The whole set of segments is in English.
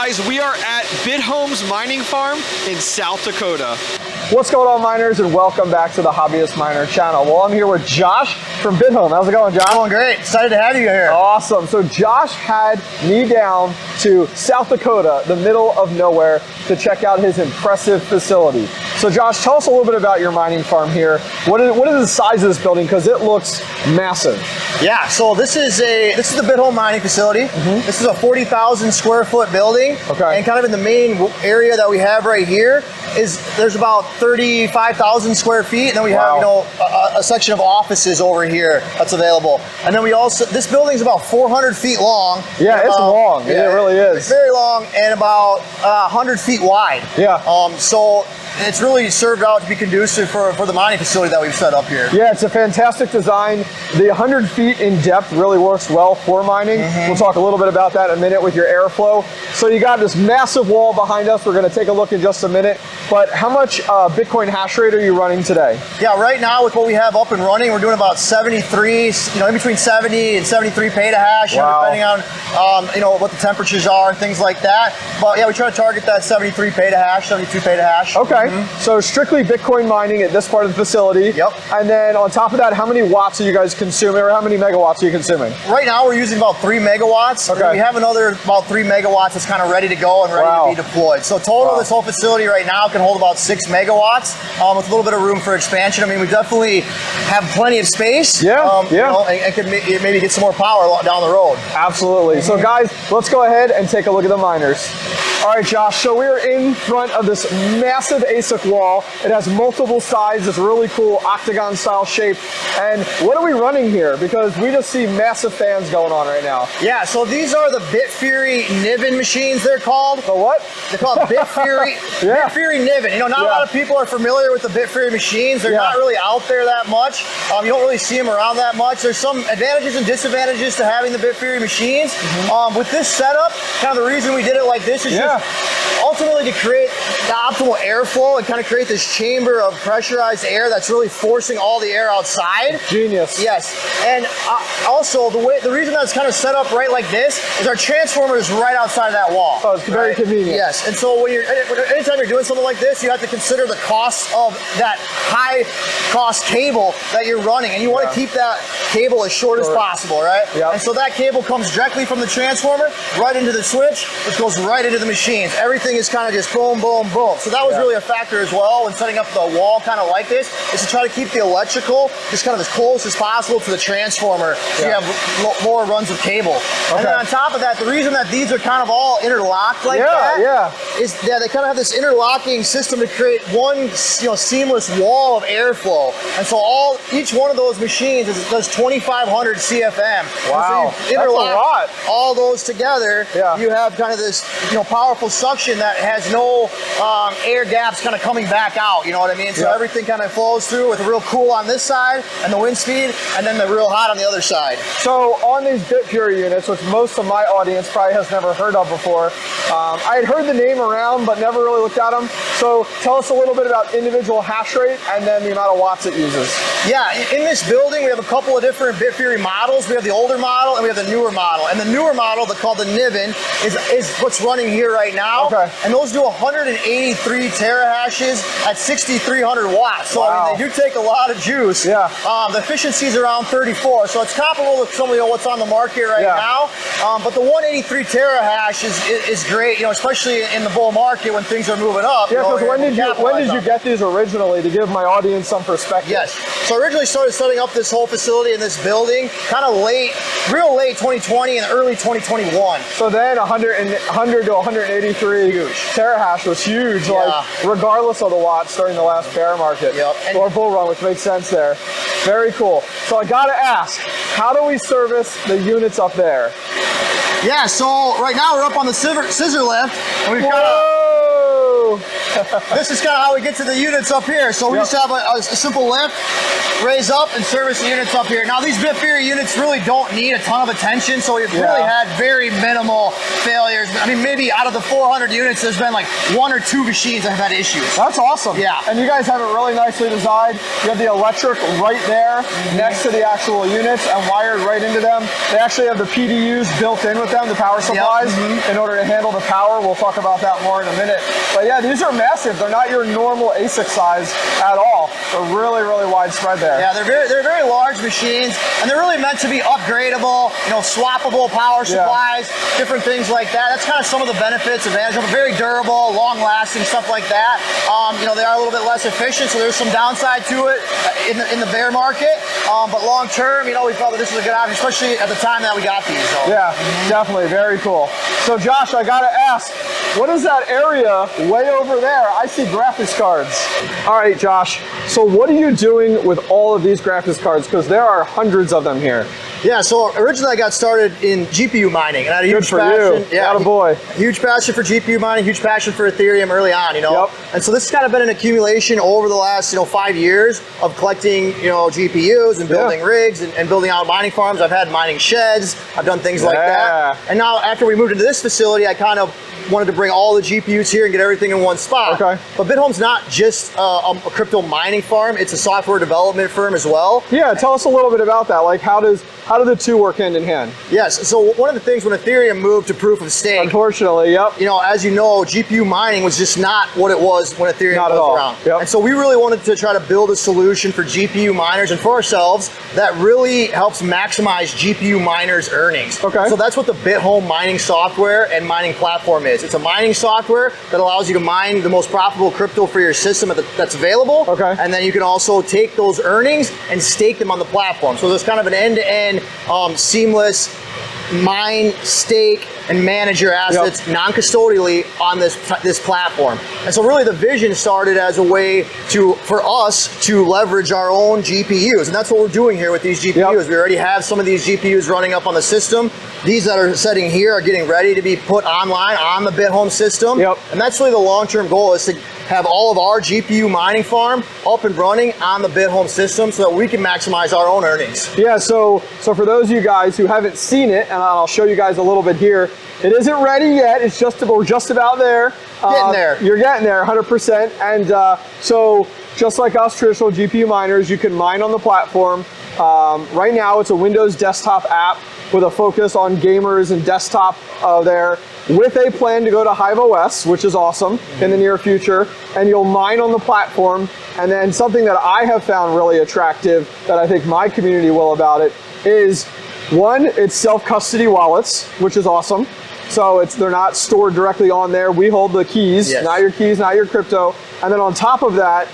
guys, we are at Bithome's mining farm in South Dakota. What's going on, miners, and welcome back to the Hobbyist Miner channel. Well, I'm here with Josh from Bithome. How's it going, Josh? Going great. Excited to have you here. Awesome. So Josh had me down to South Dakota, the middle of nowhere, to check out his impressive facility. So Josh, tell us a little bit about your mining farm here. What is the size of this building? Because it looks massive. Yeah, so this is the Bithome mining facility. This is a 40,000 square foot building. Okay. And kind of in the main area that we have right here there's about 35,000 square feet, and then we have a section of offices over here that's available. And then we also, this building's about 400 feet long. Yeah, it's long. Yeah, it really is. It's very long and about 100 feet wide. Yeah. So it's really served out to be conducive for the mining facility that we've set up here. Yeah, it's a fantastic design. The 100 feet in depth really works well for mining. We'll talk a little bit about that in a minute with your airflow. So you got this massive wall behind us. We're going to take a look in just a minute. But how much Bitcoin hash rate are you running today? Yeah, right now with what we have up and running, we're doing about 73, in between 70 and 73 petahash, depending on what the temperatures are and things like that. But yeah, we try to target that 73 petahash, 72 petahash. Okay. So strictly Bitcoin mining at this part of the facility. Yep. And then on top of that, how many watts are you guys consuming, or how many megawatts are you consuming? Right now we're using about 3 megawatts. Okay. We have another about 3 megawatts that's kind of ready to go and ready to be deployed. So total, this whole facility right now can hold about 6 megawatts with a little bit of room for expansion. I mean, we definitely have plenty of space. And can maybe get some more power down the road. Absolutely. So guys, let's go ahead and take a look at the miners. All right, Josh, so we're in front of this massive ASIC wall. It has multiple sides, this really cool octagon style shape. And what are we running here? Because we just see massive fans going on right now. Yeah, so these are the 𝗏𝗶𝗴 machines, they're called. The what? They're called 𝗏𝗶𝗴. 𝗏𝗶𝗴. Not a lot of people are familiar with the 𝗏𝗶𝗴 machines. They're not really out there that much. You don't really see them around that much. There's some advantages and disadvantages to having the 𝗏𝗶𝗴 machines. With this setup, kind of the reason we did it like this is just ultimately to create the optimal airflow and kind of create this chamber of pressurized air that's really forcing all the air outside. Genius. Yes, and also the reason that's kind of set up right like this is our transformer is right outside of that wall. Oh, it's very convenient. Yes, and so anytime you're doing something like this, you have to consider the cost of that high cost cable that you're running, and you want to keep that cable as short as possible, right? Yep. And so that cable comes directly from the transformer right into the switch, which goes right into the machines. Everything is kind of just boom, boom, boom. So that was really a factor as well when setting up the wall kind of like this, is to try to keep the electrical just kind of as close as possible to the transformer, so you have more runs of cable. And then on top of that, the reason that these are kind of all interlocked like that is they kind of have this interlocking system to create one seamless wall of airflow. And so each one of those machines does 2,500 CFM. Wow, so you interlock that's a lot. all those together, you have kind of this powerful suction that has no air gaps kind of coming back out, you know what I mean? So everything kind of flows through with a real cool on this side and the wind speed, and then the real hot on the other side. So on these 𝗏𝗶𝗴 units, which most of my audience probably has never heard of before, I had heard the name around but never really looked at them. So tell us a little bit about individual hash rate and then the amount of watts it uses. Yeah, in this building we have a couple of different 𝗏𝗶𝗴 models. We have the older model and we have the newer model. And the newer model, called the 𝗏𝗏𝗏, is what's running here right now. Okay. And those do 183 terahashes at 6,300 watts. So I mean, they do take a lot of juice. Yeah. The efficiency is around 34, so it's comparable with some of what's on the market right now. But the 183 terahash is great, especially in the bull market when things are moving up. Yeah, because when did you get these originally, to give my audience some perspective? Yes. So I originally started setting up this whole facility in this building kind of real late 2020 and early 2021. So then 100 to 183 terahash was huge, like regardless of the watts during the last bear market or bull run, which makes sense there. Very cool. So I gotta ask, how do we service the units up there? Yeah, so right now we're up on the scissor lift, and we've got this is kind of how we get to the units up here. So we just have a simple lift, raise up, and service the units up here. Now these 𝗏𝗶𝗴 units really don't need a ton of attention, so we've really had very minimal failures. I mean, maybe out of the 400 units, there's been like 1 or 2 machines that have had issues. That's awesome. Yeah. And you guys have it really nicely designed. You have the electric right there next to the actual units and wired right into them. They actually have the PDUs built in with them, the power supplies, in order to handle the power. We'll talk about that more in a minute. But yeah, these are massive. They're not your normal ASIC size at all. They're really, really widespread there. Yeah, they're very large machines, and they're really meant to be upgradable, you know, swappable power supplies, different things like that. That's kind of some of the benefits, advantages of them. Very durable, long-lasting, stuff like that. You know, they are a little bit less efficient, so there's some downside to it in the bear market. But long term, you know, we felt that this was a good option, especially at the time that we got these. So. Yeah, definitely, very cool. So Josh, I gotta ask, what is that area way over there? I see graphics cards. All right, Josh, so what are you doing with all of these graphics cards? Because there are hundreds of them here. Yeah, so originally I got started in GPU mining, and I had a huge passion. Yeah, attaboy. Huge passion for GPU mining, huge passion for Ethereum early on, you know. Yep. And so this has kind of been an accumulation over the last, you know, 5 years of collecting, you know, GPUs and building rigs and building out mining farms. I've had mining sheds. I've done things like that. And now after we moved into this facility, I kind of wanted to bring all the GPUs here and get everything in one spot. Okay. But Bithome's not just a crypto mining farm, it's a software development firm as well. Yeah, tell us a little bit about that. Like how do the two work hand in hand? Yes, so one of the things when Ethereum moved to proof of stake, unfortunately, you know, as you know, GPU mining was just not what it was when Ethereum was around. And so we really wanted to try to build a solution for GPU miners and for ourselves that really helps maximize GPU miners' earnings. Okay. So that's what the Bithome mining software and mining platform is. It's a mining software that allows you to mine the most profitable crypto for your system that's available. Okay. And then you can also take those earnings and stake them on the platform. So there's kind of an end-to-end seamless mine, stake, and manage your assets non-custodially on this platform. And so really the vision started as a way for us to leverage our own GPUs. And that's what we're doing here with these GPUs. We already have some of these GPUs running up on the system. These that are sitting here are getting ready to be put online on the Bithome system. And that's really the long-term goal, is to have all of our GPU mining farm up and running on the Bithome system so that we can maximize our own earnings. Yeah, so for those of you guys who haven't seen it, and I'll show you guys a little bit here, it isn't ready yet. It's we're just about there. Getting there. You're getting there, 100%. And so just like us traditional GPU miners, you can mine on the platform. Right now, it's a Windows desktop app with a focus on gamers and desktop there, with a plan to go to 𝗍𝗏/OS, which is awesome, in the near future. And you'll mine on the platform. And then something that I have found really attractive, that I think my community will about it, is one, it's self-custody wallets, which is awesome. So they're not stored directly on there. We hold the keys, not your keys, not your crypto. And then on top of that,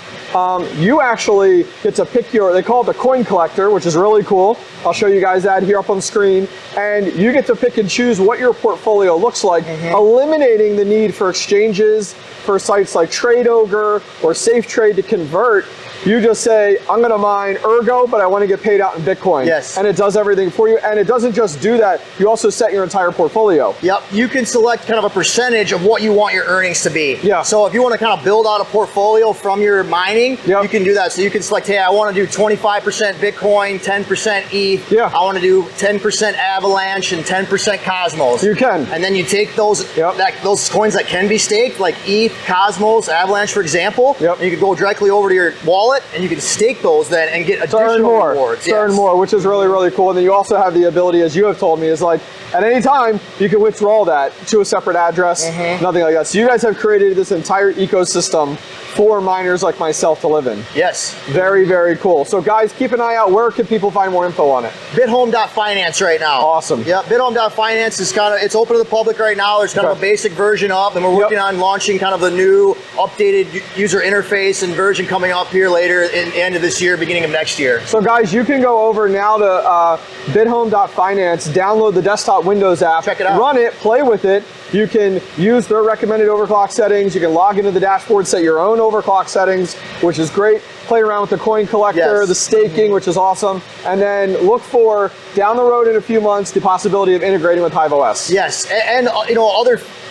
you actually get to pick they call it the coin collector, which is really cool. I'll show you guys that here up on the screen. And you get to pick and choose what your portfolio looks like, eliminating the need for exchanges, for sites like TradeOgre or SafeTrade to convert. You just say, I'm gonna mine Ergo, but I wanna get paid out in Bitcoin. And it does everything for you. And it doesn't just do that, you also set your entire portfolio. You can select kind of a percentage of what you want your earnings to be. So if you wanna kind of build out a portfolio from your mining, you can do that. So you can select, hey, I wanna do 25% Bitcoin, 10% ETH, I wanna do 10% Avalanche and 10% Cosmos. You can. And then you take those those coins that can be staked, like ETH, Cosmos, Avalanche, for example, and you can go directly over to your wallet and you can stake those then and get additional rewards. Earn more, which is really, really cool. And then you also have the ability, as you have told me, is like at any time you can withdraw that to a separate address, nothing like that. So you guys have created this entire ecosystem for miners like myself to live in. Very, very cool. So guys, keep an eye out. Where can people find more info on it? Bithome.finance right now. Awesome. Bithome.finance is it's open to the public right now. There's kind of a basic version up, and we're working on launching kind of the new updated user interface and version coming up here later in the end of this year, beginning of next year. So guys, you can go over now to Bithome.finance, download the desktop Windows app, check it out, run it, play with it. You can use their recommended overclock settings. You can log into the dashboard, set your own overclock settings, which is great. play around with the coin collector, Yes. the staking, which is awesome, and then look for, down the road in a few months, the possibility of integrating with 𝗘𝐺𝗨. Yes, and you know,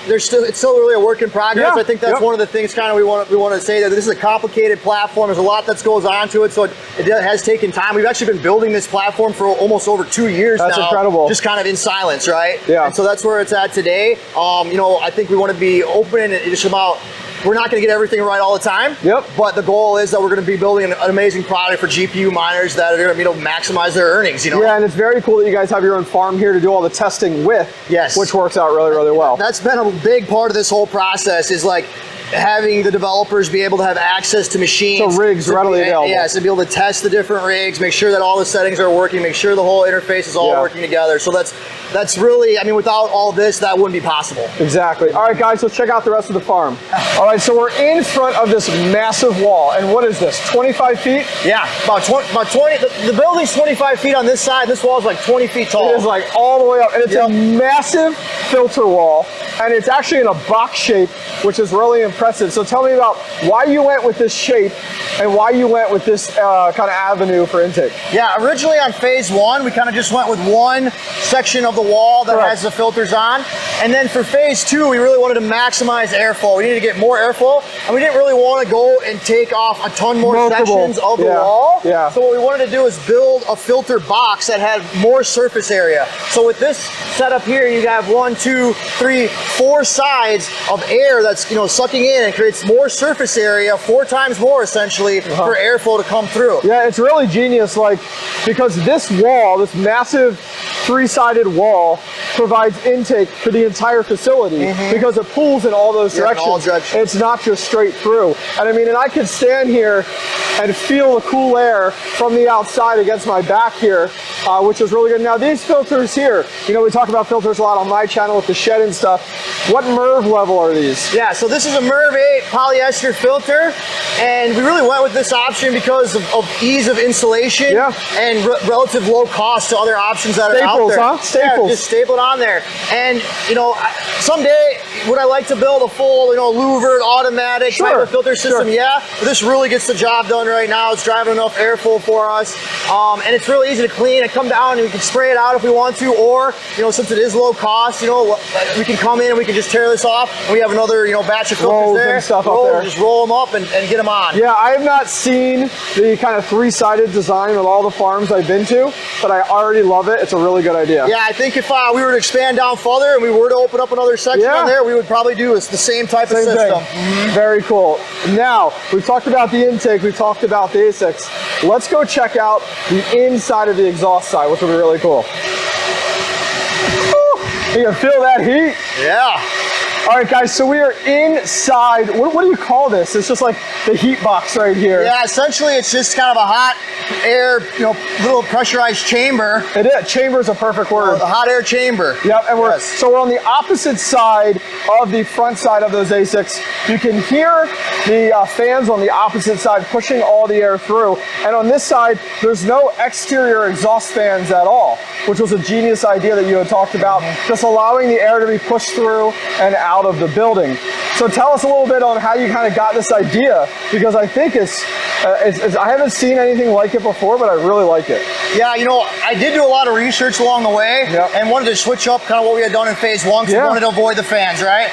it's still really a work in progress. Yeah, I think that's one of the things kind of we want to say, that this is a complicated platform. There's a lot that goes on to it, so it has taken time. We've actually been building this platform for almost over 2 years now. That's incredible. Just kind of in silence, right? Yeah. And so that's where it's at today. You know, I think we want to be open and just about. We're not going to get everything right all the time. Yep. But the goal is that we're going to be building an amazing product for GPU miners that are going to, you know, maximize their earnings. You know. Yeah, and it's very cool that you guys have your own farm here to do all the testing with. Yes. Which works out really, really well. That's been a big part of this whole process, is like having the developers be able to have access to machines. So rigs readily available. Yes, and be able to test the different rigs, make sure that all the settings are working, make sure the whole interface is all working together. So that's really, I mean, without all this, that wouldn't be possible. Exactly. All right, guys, let's check out the rest of the farm. All right, so we're in front of this massive wall. And what is this, 25 feet? Yeah, about 20, the building's 25 feet on this side. This wall is like 20 feet tall. It is like all the way up. And it's a massive filter wall. And it's actually in a box shape, which is really impressive. So tell me about why you went with this shape and why you went with this kind of avenue for intake. Yeah, originally on phase 1, we kind of just went with one section of the wall that has the filters on. And then for phase 2, we really wanted to maximize airflow. We needed to get more airflow, and we didn't really want to go and take off a ton more sections of the wall. Yeah. So what we wanted to do is build a filter box that had more surface area. So with this setup here, you have 1, 2, 3, 4 sides of air that's, you know, sucking in and creates more surface area, 4 times more essentially, for airflow to come through. Yeah, it's really genius, like, because this wall, this massive 3-sided wall, provides intake for the entire facility because it pulls in all those directions. All directions. It's not just straight through. And I mean, and I could stand here and feel the cool air from the outside against my back here, which is really good. Now these filters here, you know, we talk about filters a lot on my channel with the shed and stuff. What MERV level are these? Yeah, so this is a MERV 8 polyester filter, and we really went with this option because of ease of installation and relative low cost to other options that are out there. Huh? Staples. Yeah, just staple it on there. And, you know, someday would I like to build a full, you know, louvered automatic type of filter system? Yeah, but this really gets the job done right now. It's driving enough airflow for us, and it's really easy to clean and come down, and we can spray it out if we want to, or, you know, since it is low cost, you know, we can come in and we can just tear this off, and we have another, you know, batch of filters there. And stuff up there. Just roll them up and get them on. Yeah, I have not seen the kind of 3-sided design with all the farms I've been to, but I already love it. It's a really good idea. Yeah, I think if we were to expand down further and we were to open up another section on there, we would probably do the same type of system. Very cool. Now, we've talked about the intake, we've talked about the ASICs. Let's go check out the inside of the exhaust side, which will be really cool. Woo! You can feel that heat. Yeah. All right, guys, so we are inside. What do you call this? It's just like the heat box right here. Yeah, essentially it's just kind of a hot air, you know, little pressurized chamber. It is. Chamber is a perfect word. The hot air chamber. Yep, and so we're on the opposite side of the front side of those ASICs. You can hear the fans on the opposite side pushing all the air through. And on this side, there's no exterior exhaust fans at all, which was a genius idea that you had talked about, just allowing the air to be pushed through and out of the building. So tell us a little bit on how you kind of got this idea, because I think it's I haven't seen anything like it before, but I really like it. Yeah, you know, I did do a lot of research along the way and wanted to switch up kind of what we had done in phase 1 because we wanted to avoid the fans, right?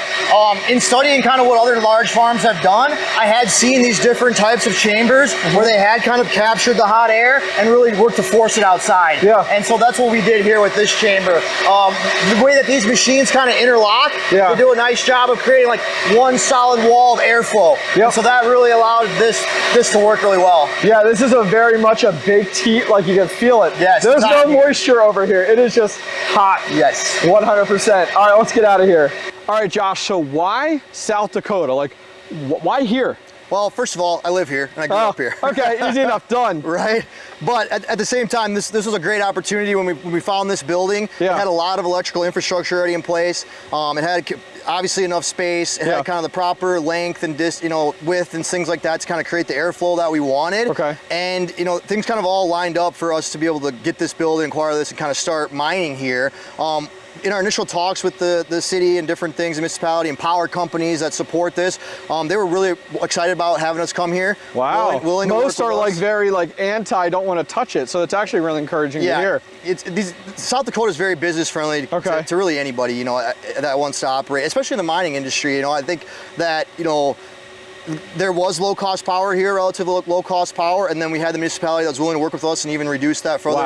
In studying kind of what other large farms have done, I had seen these different types of chambers where they had kind of captured the hot air and really worked to force it outside. Yeah. And so that's what we did here with this chamber. The way that these machines kind of interlock, they do a nice job of creating like one solid wall of airflow. And so that really allowed this to work really well. Yeah, this is very much a baked heat, like you can feel it. Yes. There's no moisture over here. It is just hot. Yes. 100%. All right, let's get out of here. All right, Josh, so why South Dakota? Like, why here? Well, first of all, I live here and I grew up here. Okay, easy enough, done. Right? But at the same time, this was a great opportunity when we found this building. It had a lot of electrical infrastructure already in place. It had obviously enough space. It had kind of the proper length and width and things like that to kind of create the airflow that we wanted. Okay. And you know, things kind of all lined up for us to be able to get this building, acquire this, and kind of start mining here. in our initial talks with the city and different things, the municipality and power companies that support this, they were really excited about having us come here. Wow. Willing to Most work are with like us. very like anti, don't want to touch it. So it's actually really encouraging to hear. South Dakota is very business friendly to really anybody, you know, that wants to operate, especially in the mining industry. You know, I think that, you know, there was low-cost power here, relatively low-cost power, and then we had the municipality that was willing to work with us and even reduce that further,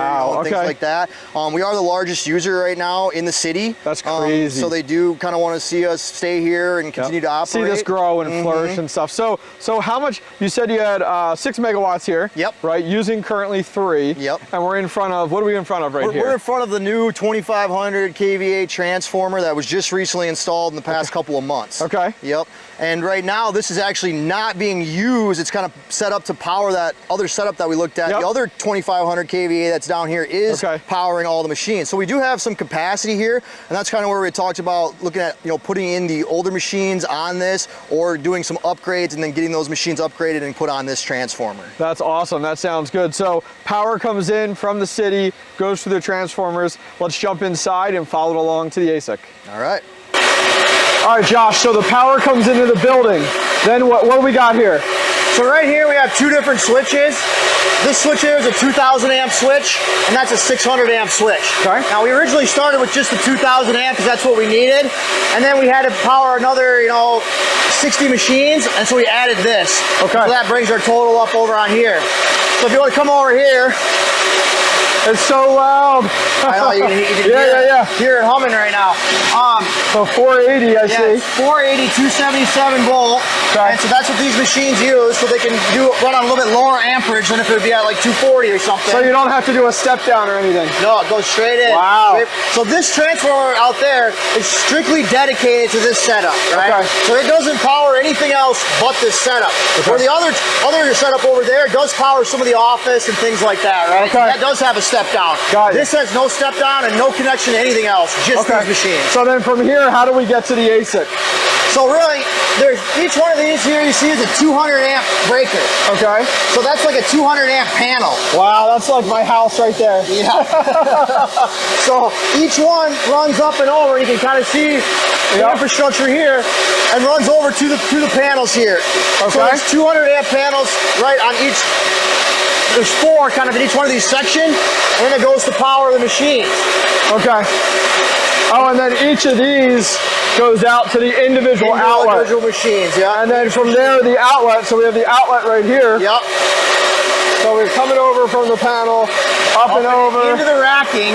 things like that. We are the largest user right now in the city. That's crazy. So they do kind of want to see us stay here and continue to operate. See this grow and flourish and stuff. So how much, you said you had 6 megawatts here. Yep. Right, using currently 3. Yep. And we're in front of, what are we in front of here? We're in front of the new 2,500 kVA transformer that was just recently installed in the past couple of months. Okay. Yep. And right now, this is actually not being used. It's kind of set up to power that other setup that we looked at. The other 2,500 kVA that's down here is powering all the machines. So we do have some capacity here, and that's kind of where we talked about looking at, you know, putting in the older machines on this or doing some upgrades and then getting those machines upgraded and put on this transformer. That's awesome. That sounds good. So power comes in from the city, goes through the transformers. Let's jump inside and follow it along to the ASIC. All right. All right, Josh, so the power comes into the building. Then what do we got here? So right here we have 2 different switches. This switch here is a 2,000 amp switch, and that's a 600 amp switch. Okay. Now we originally started with just the 2,000 amp because that's what we needed, and then we had to power another, you know, 60 machines, and so we added this. Okay. So that brings our total up over on here. So if you want to come over here, it's so loud. I know, you can hear it humming right now. So 480, I see. 480, 277 volt. Okay. And so that's what these machines use, so they can run on a little bit lower amperage than if it would be at like 240 or something. So you don't have to do a step down or anything? No, it goes straight in. Wow. So this transformer out there is strictly dedicated to this setup, right? Okay. So it doesn't power anything else but this setup. Okay. Where the other setup over there does power some of the office and things like that, right? Okay. That does have a step down. Got it. This has no step down and no connection to anything else, just these machines. So then from here, how do we get to the ASIC? So really, there's each one of these here you see is a 200 amp breaker. Okay. So that's like a 200 amp panel. Wow, that's like my house right there. Yeah. So each one runs up and over. You can kind of see the infrastructure here and runs over to the panels here. Okay. So there's 200 amp panels right on each. There's 4 kind of in each one of these sections, and then it goes to power the machines. Okay. Oh, and then each of these goes out to the individual outlet. Individual machines, yeah. And then from there, the outlet. So we have the outlet right here. Yep. So we're coming over from the panel, up and over. Into the racking,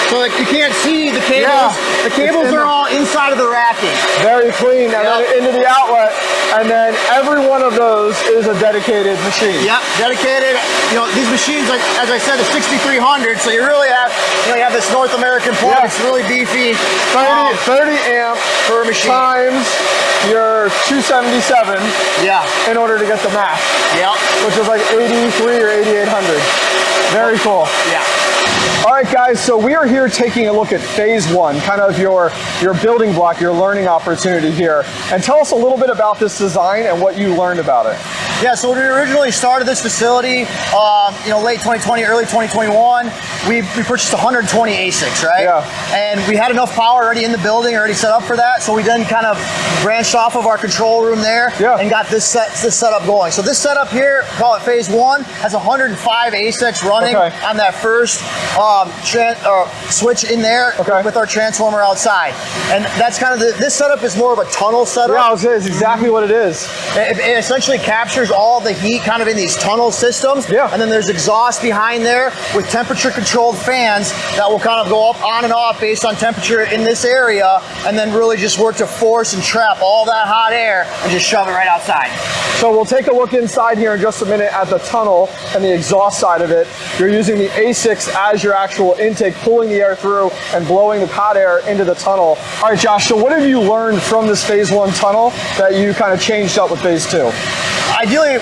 so that you can't see the cables. Yeah. The cables are all inside of the racking. Very clean, and then into the outlet, and then every one of those is a dedicated machine. Yep, dedicated. You know, these machines, like as I said, the 6300. So you really have, you have this North American plug. It's really beefy. 30 amp per machine times your 277. Yeah. In order to get the math. Yep. Which is like 83 or 8800. Very cool. Yeah. All right, guys, so we are here taking a look at phase 1, kind of your building block, your learning opportunity here. And tell us a little bit about this design and what you learned about it. Yeah, so when we originally started this facility, late 2020, early 2021, we purchased 120 ASICs, right? Yeah. And we had enough power already in the building, already set up for that. So we then kind of branched off of our control room there and got this setup going. So this setup here, call it phase 1, has 105 ASICs running on that first switch in there with our transformer outside. And that's kind of this setup is more of a tunnel setup. Yeah, I was saying it's exactly what it is. It essentially captures all the heat kind of in these tunnel systems. Yeah. And then there's exhaust behind there with temperature controlled fans that will kind of go up on and off based on temperature in this area, and then really just work to force and trap all that hot air and just shove it right outside. So we'll take a look inside here in just a minute at the tunnel and the exhaust side of it. You're using the ASICs as your actual intake, pulling the air through and blowing the hot air into the tunnel. All right, Josh, so what have you learned from this phase 1 tunnel that you kind of changed up with phase 2? Ideally,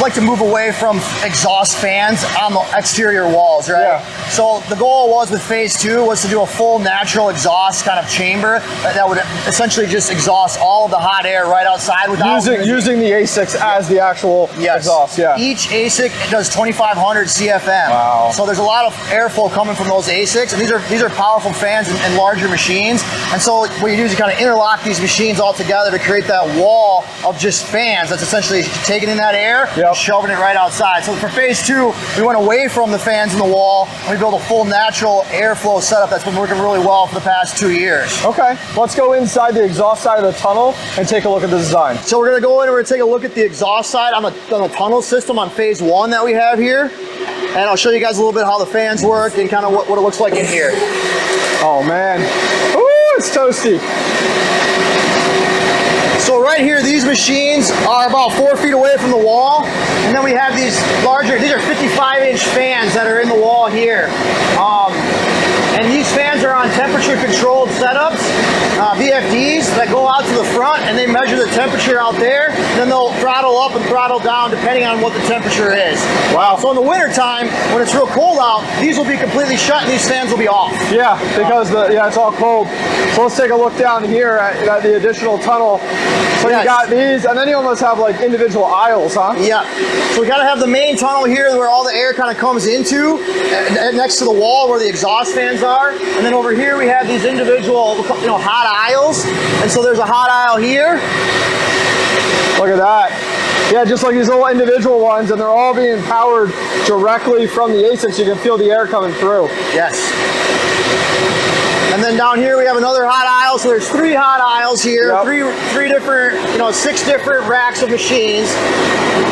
like to move away from exhaust fans on the exterior walls, right? Yeah. So the goal was with phase 2 was to do a full natural exhaust kind of chamber that would essentially just exhaust all of the hot air right outside without using the ASICs as the actual exhaust. Yeah. Each ASIC does 2,500 CFM. Wow. So there's a lot of airflow coming from those ASICs, and these are powerful fans and larger machines. And so what you do is you kind of interlock these machines all together to create that wall of just fans that's essentially taking in that air, and shoving it right outside. So for phase 2, we went away from the fans in the wall, and we built a full natural airflow setup that's been working really well for the past 2 years. Okay, let's go inside the exhaust side of the tunnel and take a look at the design. So we're gonna go in and we're gonna take a look at the exhaust side on the tunnel system on phase 1 that we have here. And I'll show you guys a little bit how the fans work and kind of what it looks like in here. Oh man, ooh, it's toasty. So right here, these machines are about 4 feet away from the wall. And then we have these larger, these are 55-inch fans that are in the wall here. And these fans are on temperature-controlled setups, VFDs, that go out to the front, and they measure the temperature out there. And then they'll throttle up and throttle down depending on what the temperature is. Wow. So in the wintertime, when it's real cold out, these will be completely shut and these fans will be off. Yeah, because it's all cold. So let's take a look down here at the additional tunnel. So you got these, and then you almost have like individual aisles, huh? Yeah. So we gotta have the main tunnel here where all the air kind of comes into, next to the wall where the exhaust fans are. And then over here we have these individual, hot aisles. And so there's a hot aisle here. Look at that. Yeah, just like these little individual ones, and they're all being powered directly from the ASICs. You can feel the air coming through. Yes. And then down here we have another hot aisle. So there's 3 hot aisles here, three different, 6 different racks of machines.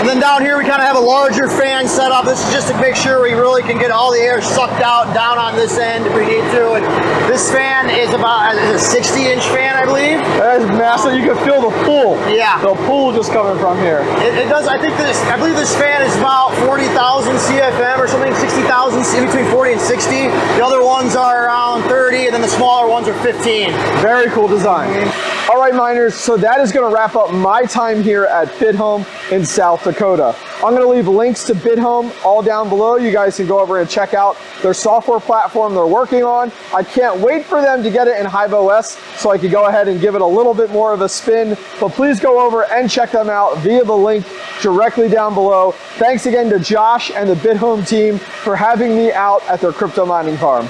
And then down here we kind of have a larger fan setup. This is just to make sure we really can get all the air sucked out down on this end if we need to. And this fan is about a 60-inch fan, I believe. That is massive. You can feel the pool. Yeah. The pool just coming from here. It does. I believe this fan is about 40,000 CFM or something, 60,000, in between 40 and 60. The other ones are around 30, and then the smaller ones are 15. Very cool design. All right, miners, so that is going to wrap up my time here at Bithome in South Dakota. I'm going to leave links to Bithome all down below. You guys can go over and check out their software platform they're working on. I can't wait for them to get it in 𝗖𝗹OS so I can go ahead and give it a little bit more of a spin. But please go over and check them out via the link directly down below. Thanks again to Josh and the Bithome team for having me out at their crypto mining farm.